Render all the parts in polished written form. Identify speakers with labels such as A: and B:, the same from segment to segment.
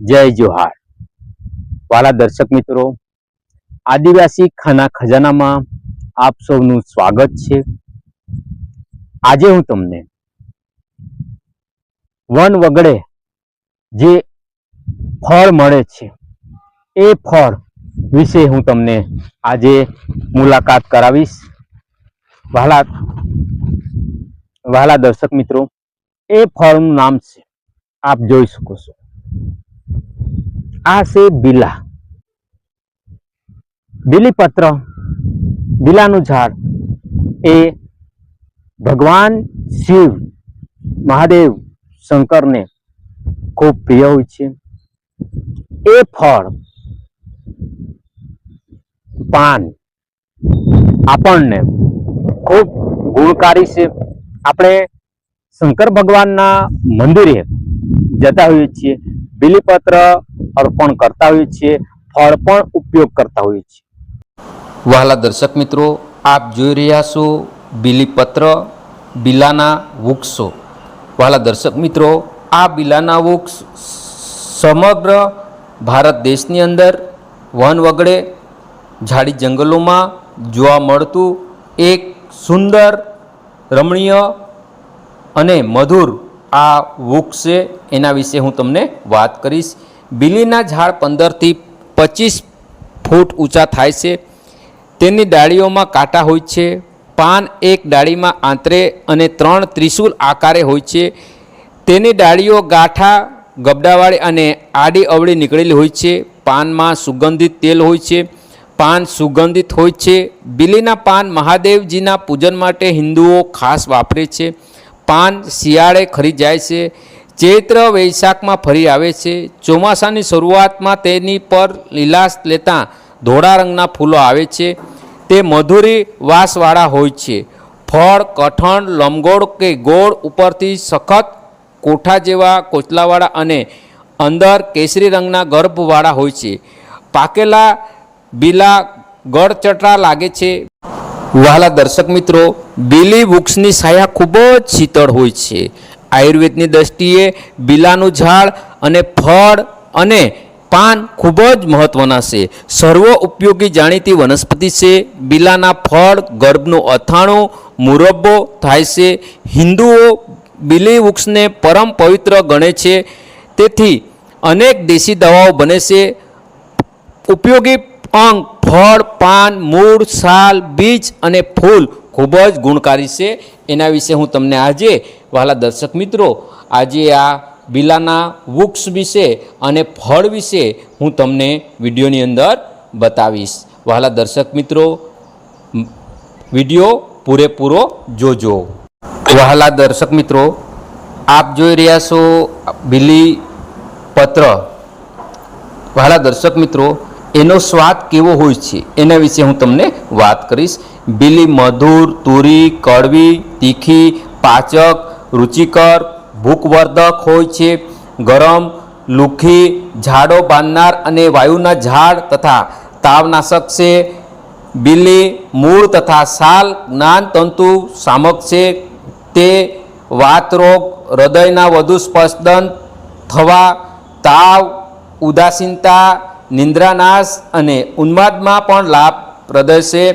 A: जय जोहार। वाला दर्शक मित्रों, आदिवासी खाना खजाना में आप सबनु स्वागत है। आज हूँ तमने वन वगड़े जे फल मळे छे ए फल विषे हूँ तमने आज मुलाकात करावीश। वाला दर्शक मित्रों, ए फल नाम से आप जोई सको छो, आ से बीला बीलीपत्र। बीलानु झाड़ ए भगवान शिव महादेव शंकर ने खूब प्रिय होय छे। ए फल पान आपने खूब गुणकारी से। आपणे शंकर भगवान ना मंदिरे जता होय छे, बीलीपत्र अर्पण करता होय छे, फल पण उपयोग करता होय छे।
B: वहाला दर्शक मित्रों, आप जोई रह्या छो बीलीपत्र बीलाना वृक्षो। वहाला दर्शक मित्रों, आ बीलाना वृक्ष समग्र भारत देशनी अंदर वन वगड़े झाड़ी जंगलों में जोवा मळतुं एक सुंदर रमणीय अने मधुर आ वृक्ष है। एना विषे हूँ तमने बात करीश। बीलीना झाड़ 15 થી 25 फूट ऊंचा थाय छे। तेनी डाळीओ में कांटा होय छे। पान एक डाળી में आंतरे अने 3 त्रिशूल आकारे होय छे। तेनी डाळीओ गाठा गबडावाળી अने आडी अवળી નીકળેલી होय छे। पान में सुगंधित तेल होय छे। पान सुगंधित होय छे। बीलीना पान महादेवजीना पूजन माटे हिंदुओ खास वापरे छे। पान शियाळे खरी जाय छे। चैत्र वैशाख में फरी आवे छे। ચોમાસાની શરૂઆતમાં તેની પર લીલાશ લેતા ધોળા રંગના ફૂલો આવે છે। તે મધુરી વાસવાળા હોય છે। ફળ કઠણ લંબગોળ કે ગોળ, ઉપરથી સખત કોઠા જેવા કોચલાવાળા અને અંદર કેસરી રંગના ગર્ભવાળા હોય છે। પાકેલા બીલા ગળચટરા લાગે છે। વહાલા દર્શક મિત્રો, બીલી વૃક્ષની છાયા ખૂબ જ શીતળ હોય છે। આયુર્વેદની દ્રષ્ટિએ બીલાનું ઝાડ અને ફળ અને पान खूब ज महत्वना से। सर्व उपयोगी जाणीती वनस्पति से। बीलाना फल गर्भनु अथाणु मुरब्बो थाय छे। हिंदुओ बीली वृक्ष ने परम पवित्र गणे छे। तेथी अनेक देशी दवाओं बने छे। उपयोगी अंग फल पान मूळ साल बीज अने फूल खूब ज गुणकारी छे। एना विषे हूँ तमने आजे वहाला दर्शक मित्रों आजे आ बीलाना वृक्ष विषे अने फल विषे हूँ तमने विडियोनी अंदर बतावीश। वहाला दर्शक मित्रों, विडियो पूरेपूरो जोजो। वहाला दर्शक मित्रों, आप जोई रह्या छो बीलीपत्र। वहाला दर्शक मित्रों, एनो स्वाद केवो होय छे एना विषे हूँ तमने वात करीश। बीली मधुर, तुरी, कड़वी, तीखी, पाचक, रुचिकर, भूखवर्धक होय छे। गरम, लूखी, झाड़ो बांधनार अने वायुना झाड़ तथा तावनाशक छे। बीली मूळ तथा साल ज्ञानतंतु सामक छे। ते वातरोग, हृदयना वधु स्पंदन थवा, ताव, उदासीनता, निंद्रानाश अने उन्मादमां पण लाभप्रद छे।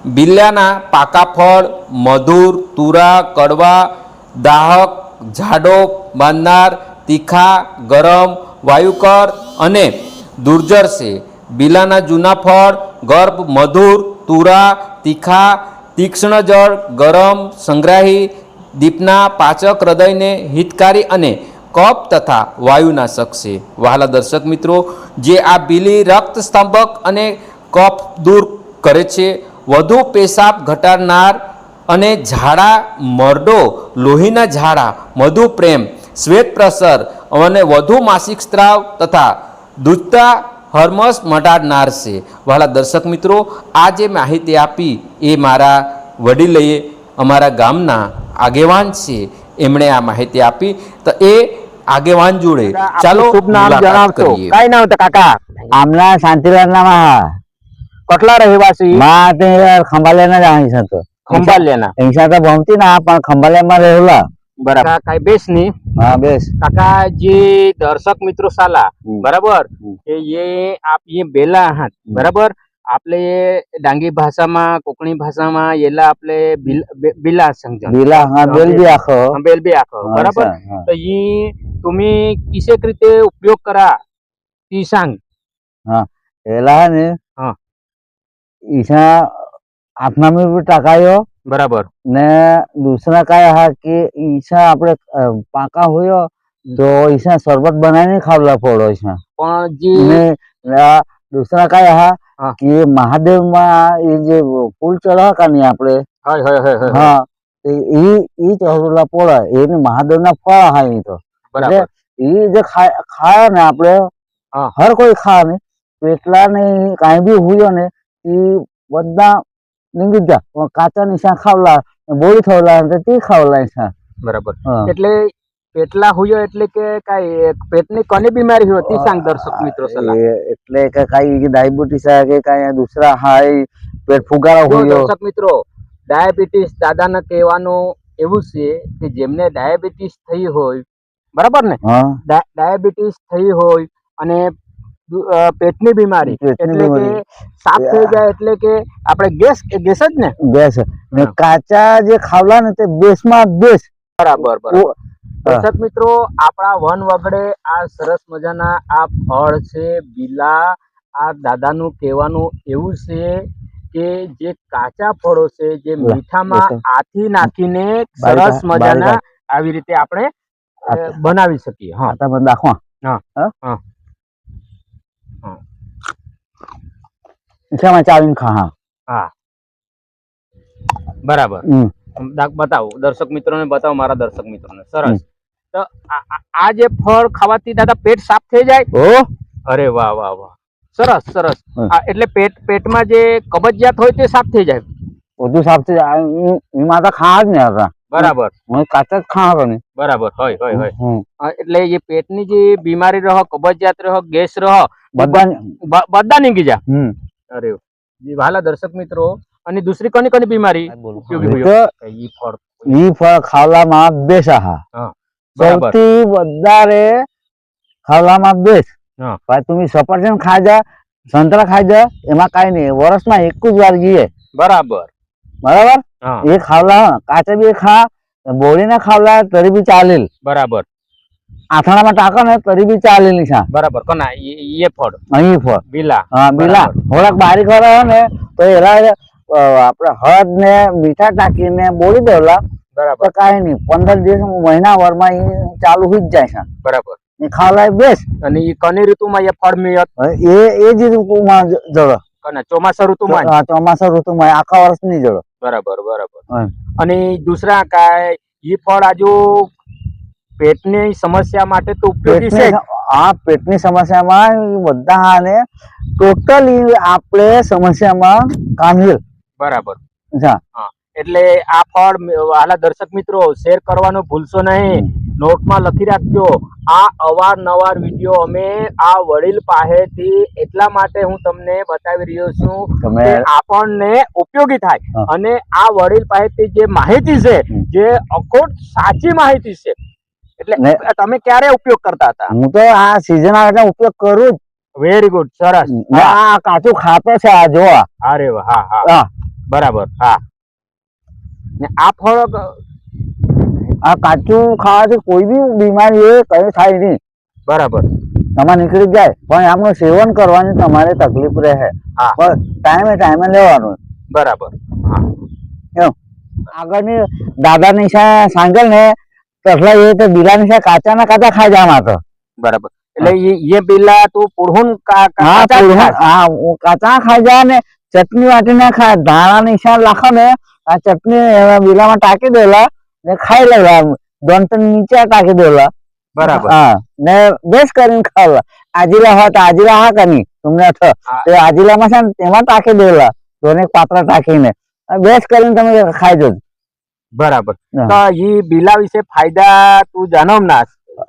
B: बीलाना पाका फळ मधुर, तुरा, कड़वा, दाहक, झाड़ो बांधनार, तीखा, गरम, वायुकर अने दुर्जर से। बीलाना जूना फल गर्भ मधुर, तुरा, तीखा, तीक्ष्ण जड़, गरम, संग्राही, दीपना, पाचक, हृदय ने हितकारी अने कफ तथा वायुनाशक से। वहाला दर्शक मित्रों, जे आ बीली रक्तस्तंभक अने कफ दूर करे छे। वधु पेशाब घटाडनार अने झाड़ा मरडो, लोहीना झाड़ा, मधु प्रेम, श्वेत प्रसर अने वधु मासिक स्त्राव तथा दूधता हर्मस मटाडनार से। वहाला दर्शक मित्रों, आज माहिती आपी ए मारा वडीलए अमारा गामना आगेवान छे। एमणे आ माहिती आपी तो ए आगेवान जोड़े चालो
A: खूब नाम जणावतो। काय नाव होतं काका?
C: आमना शांतिलाल नाम हा।
A: कटला रहिवासी?
C: मा ते खंबालेना जाणी छतो।
A: खंबालेना
C: इंसा तो भमती ना पण खंबाले में रहेला।
A: બરાબર કાકા બેસની
C: हाँ बेस
A: કાકા જે દર્શક મિત્રો સાલા બરાબર
C: હમ.
A: આપ ये બેલા હાથ બરાબર આપણે ડાંગી ભાષામાં કોકણી ભાષામાં એલા આપણે બિલા સમજણ
C: बिला हाँ बेल भी आखो
A: બેલ બી આખો
C: हाँ,
A: બરાબર
C: ऐसा, हाँ,
A: તો ઈ तुम्ही किसेक રીતે ઉપયોગ करा ती सांग
C: एला है ने
A: हाँ.
C: ईशा आपना में भी टाकायो
A: બરાબર
C: ने दूसरा काय है कि ईशा आपने पाका हुयो तो ईशा शरबत बनाने खावला पड़ो ईशा
A: પણ જે
C: ने दूसरा काय है
A: हाँ.
C: कि महादेव में ये जो फूल चढ़ा का नहीं आपने
A: હોય હોય હોય હોય
C: हाँ तो ये चढ़ला पड़ा ये महादेव ना फल है ये तो
A: બરાબર
C: ये जो खाया ने आपने
A: हाँ.
C: हर कोई खा ने पेटला ने कहीं भी हुयो ने ये बद्दा निंगी जा काचा निशा खावला बोली थवला तो ती खावला निशा
A: બરાબર
C: हाँ.
A: એટલે પેટલા હુયો એટલે કે કાઈ પેટની કોની બીમારી હોય તી सांग દર્શક મિત્રો સલાહ
C: એટલે કે કઈ ડાયાબિટીસ છે કે કઈ દુસરા હાઈ પેટ ફુગારો
A: જો
C: હુયો
A: દર્શક મિત્રો ડાયાબિટીસ દાદાને કહેવાનું એવું છે કે જેમને ડાયાબિટીસ થઈ હોય બરાબર ને
C: હા
A: ડાયાબિટીસ થઈ હોય અને પેટની બીમારી
C: પેટની
A: એટલે કે
C: બીમારી.
A: સાફ થઈ જાય એટલે કે આપણે ગેસ ગેસ જ ને
C: ગેસ ને
A: હા.
C: કાચા જે ખાવલા ને તે બેસમાં બેસ
A: બરાબર બરાબર
C: ઓ-
A: દર્શક મિત્રો આપણા વન વગડે આ સરસ મજાના આ ફળ છે બીલા આ દાદાનું કહેવાનું એવું છે કે જે કાચા ફળો છે જે
C: લા,
A: મીઠામાં
C: એ તો.
A: આથી નાખીને
C: બારીકા-
A: સરસ મજાના
C: બારીકા.
A: આવી રીતે આપણે બનાવી શકીએ હા
C: आता पण दाखवा
A: હા
C: હા?
A: હા
C: ઈશામાં ચાવીને ખા હા
A: હા બરાબર
C: હમ.
A: બતાવો દર્શક મિત્રોને બતાવો મારા દર્શક મિત્રોને સરસ
C: હમ.
A: તો આ જે ફળ ખાવાથી દાદા પેટ સાફ થઈ જાય
C: ઓ
A: અરે વાહ વાહ વાહ સરસ સરસ
C: હમ.
A: એટલે પેટમાં જે કબજિયાત હોય તે સાફ થઈ જાય
C: બધું સાફ થઈ જાય એમાં તો ખા જ ને હતા
A: બરાબર
C: હું કાચા જ ખા હતો ને
A: બરાબર હોય હોય હોય
C: હમ.
A: એટલે એ પેટની જે બીમારી રહો કબજિયાત રહો ગેસ રહો
C: બધા
A: બધા નીકળી જાય
C: હમ
A: અરે જી વાલા દર્શક મિત્રો અને દૂસરી કોની કોની બીમારી ઉપયોગી હોય
C: તો
A: ઈ ફળ
C: ઈ ફળ ખાવલામાં બેસ હા
A: હા બરાબર
C: સૌથી વધારે ખાવલામાં બેસ
A: હા.
C: ભાઈ તમે સફરજન ખાઈ જા સંતરા ખાઈ જા એમાં કાંઈ નહીં વર્ષમાં એક જ વાર જઈએ
A: બરાબર
C: બરાબર
A: હા
C: એ ખાવલા કાચા બી ખા બોળીને ખાવલા તરી બી ચાલેલ
A: બરાબર
C: આથાણામાં ટાકો ને તરી બી ચાલેલ છે
A: બરાબર કોના એ ફળ
C: અહીં ફળ
A: બીલા
C: હા બીલા
A: બરાબર.
C: થોડાક બારીક હોય ને તો એલા આપણે હળદ ને મીઠા ટાંકીને બોળી દેવલા
A: બરાબર
C: તો કાંઈ નહીં 15 દિવસ મહિના વરમાં ઈ ચાલુ થઈ જ જાય છે
A: બરાબર
C: એ ખાવલા બેસ
A: અને ઈ કની ઋતુમાં એ ફળ મિયત
C: એ જ ઋતુમાં જળો
A: કને ચોમાસા ઋતુમાં જ?
C: ચોમાસા ઋતુમાં આખા વર્ષ ની જળો
A: બરાબર બરાબર
C: હા.
A: અને દૂસરા કાય ઈ ફળ આજુ પેટની સમસ્યા માટે તો ઉપયોગી છે જ.
C: આ પેટની સમસ્યામાં ઈ બધા ને ટોટલી આપણે સમસ્યામાં કામહિલ
A: બરાબર
C: જા
A: એટલે આ ફળ વાલા દર્શક મિત્રો શેર કરવાનું ભૂલશો નહીં નોટમાં લખી રાખજો આ અવારનવાર વિડીયો અમે આ વડીલ પાસેથી એટલા માટે હું તમને બતાવી રહ્યો છું
C: તમે
A: કે આપણને ઉપયોગી થાય
C: હા.
A: અને આ વડીલ પાસેથી જે માહિતી છે જે અખોટ સાચી માહિતી છે એટલે
C: ને-
A: તમે ક્યારે ઉપયોગ કરતા હતા
C: હું તો આ સીઝન આવે એટલે ઉપયોગ કરું જ
A: વેરી ગુડ સરસ
C: ને આ કાચું ખાતો છે આ જોવા
A: અરે વાહ હા હા
C: હા
A: બરાબર હા ને આ ફળ
C: આ કાચું ખાવાથી કોઈ બી બીમારી એ કઈ થાય નહીં
A: બરાબર
C: તમારે નીકળી જાય પણ આમનું સેવન કરવાની તમારે તકલીફ રહે
A: હા.
C: પણ ટાઈમે લેવાનું
A: બરાબર હા
C: એમ આગળની દાદા નિશા સાંગલ ને તસલા એ તો બીલા નિશા કાચા ના કાચા ખાઈ જવા તો
A: બરાબર એટલે ये પેલા તું પુરहुन
C: હા
A: કાચા જ ખાય.
C: હા કાચા ખાઈ જાય ને ચટણી વાટી ના ખાય ધાણા નિશા લાખો ને આ ચટણી બીલામાં ટાંકી દેલા ને ખાઈ લેવા દોન ત્રણ નીચે ટાંકી દેલા
A: બરાબર
C: હા ને બેસ કરીને ખાવા આજીલા હોત આજીલા હા કની તમને તો
A: હા.
C: તે આજીલામાં છે ને તેમાં ટાંકી દેલા દોને પાત્ર ટાંકીને બેસ કરીને તમે ખાઈ જજો
A: બરાબર
C: હા.
A: તો ઈ બીલા વિશે ફાયદા તું જાણો ના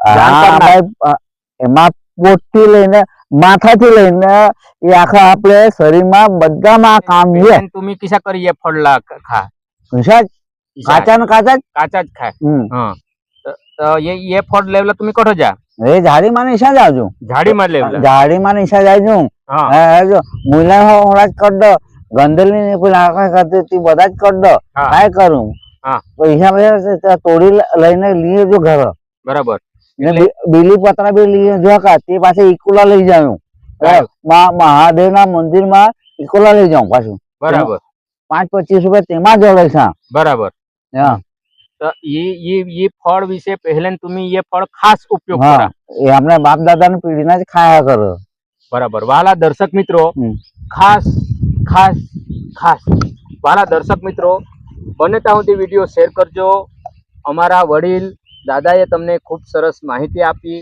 A: જાણકાર
C: હા,
A: ના.
C: ભાઈ, એમાં પોટથી લઈને માથાથી લઈને એ આખા આપણે શરીરમાં બધામાં કામ છે
A: બેન तुम्ही किसा करी ये फळला खा
C: વિશાળ કાચા ને કાચા જ
A: કાચા જ ખાય
C: હમ.
A: હા ये फळ लेवला तुम्ही कुठं जा
C: એ ઝાડીમાં નિશા જાજુ
A: ઝાડીમાં લેવલા
C: ઝાડીમાં નિશા જાજુ
A: હા
C: જો મુલા હોળા જ કર દો ગંદલી ને પેલા આખા કરતી તી બધા જ કર દો
A: હા.
C: કાંઈ કરું
A: હા.
C: પૈસા પૈસા તોડી લઈને લઈએ જો ઘર
A: બરાબર
C: ને બીલી પતરા બી લઈએ જો કા તે પાસે ઇકોલા લઈ જાઉં મહાદેવ ના મંદિર માં ઇકોલા લઈ જાઉં પાછું
A: બરાબર
C: 5-25 રૂપિયા તેમાં જોડે છે
A: બરાબર
C: હા
A: તો ये फळ विषय पहले तुम्ही ये फळ खास उपयोग
C: હા
A: करा
C: એ આપણે બાપ દાદા ની પેઢી ના જ ખાયા કરો
A: બરાબર વાલા દર્શક મિત્રો ખાસ ખાસ ખાસ વાલા દર્શક મિત્રો બને ત્યાં સુધી વિડીયો શેર કરજો અમારા વડીલ દાદાએ તમને ખૂબ સરસ માહિતી આપી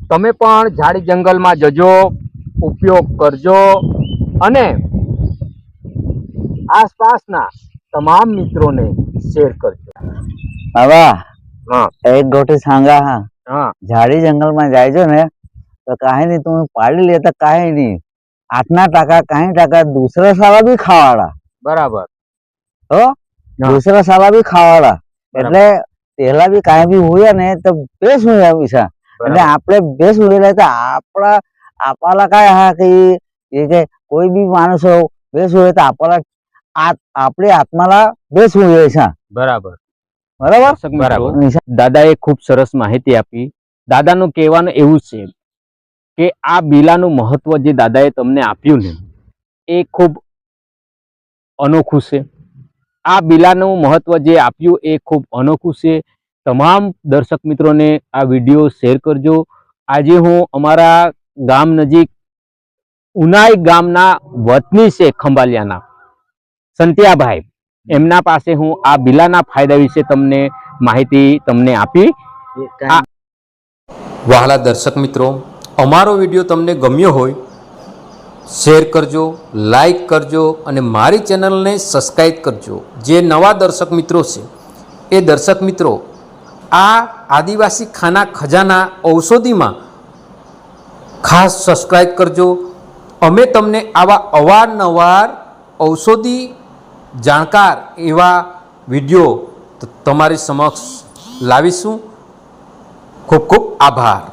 A: તમે પણ ઝાડી જંગલમાં જજો ઉપયોગ કરજો અને આસપાસના તમામ મિત્રોને શેર કરજો
C: હવે
A: હા
C: એક ગોટી सांगा हा
A: હા
C: झाड़ी जंगल में जायजो ने तो काहे नहीं तुम पाड़ी लेता काहे नहीं 8 काहे टका दूसरा साला भी खावाड़ा
A: બરાબર
C: हो दूसरा साला भी खावाड़ा એટલે પહેલા બી કાંઈ બી હોય ને તો બેસ હોય વિસા એટલે આપણે બેસ હોય તો આપણા काय हा की એ કોઈ બી માણસ બેસ હોય તો આપણી આત્માला બેસ હોય છે
A: બરાબર
C: બરાબર
A: બરાબર દાદાએ ખૂબ સરસ માહિતી આપી દાદાનું કહેવાનું એવું છે કે આ બીલાનું મહત્વ જે દાદાએ તમને આપ્યું ને એ ખૂબ અનોખું છે આ બીલાનું મહત્વ જે આપ્યું એ ખૂબ અનોખું છે તમામ દર્શક મિત્રોને આ વિડીયો શેર કરજો આજે હું અમારા ગામ નજીક ઉનાઈ ગામના વતની છે ખંભાલિયાના સંત્યાભાઈ એમના પાસે હું આ બીલાના ફાયદા વિશે તમને માહિતી તમને આપી
B: વહાલા દર્શક મિત્રો અમારો વિડીયો તમને ગમ્યો હોય શેર કરજો લાઈક કરજો અને મારી ચેનલને સબસ્ક્રાઈબ કરજો જે નવા દર્શક મિત્રો છે એ દર્શક મિત્રો આ આદિવાસી ખાના ખજાના ઔષધિમાં ખાસ સબસ્ક્રાઈબ કરજો અમે તમને આવા અવારનવાર ઔષધિ જાણકાર એવા વિડીયો તમારી સમક્ષ લાવીશું ખૂબ ખૂબ આભાર।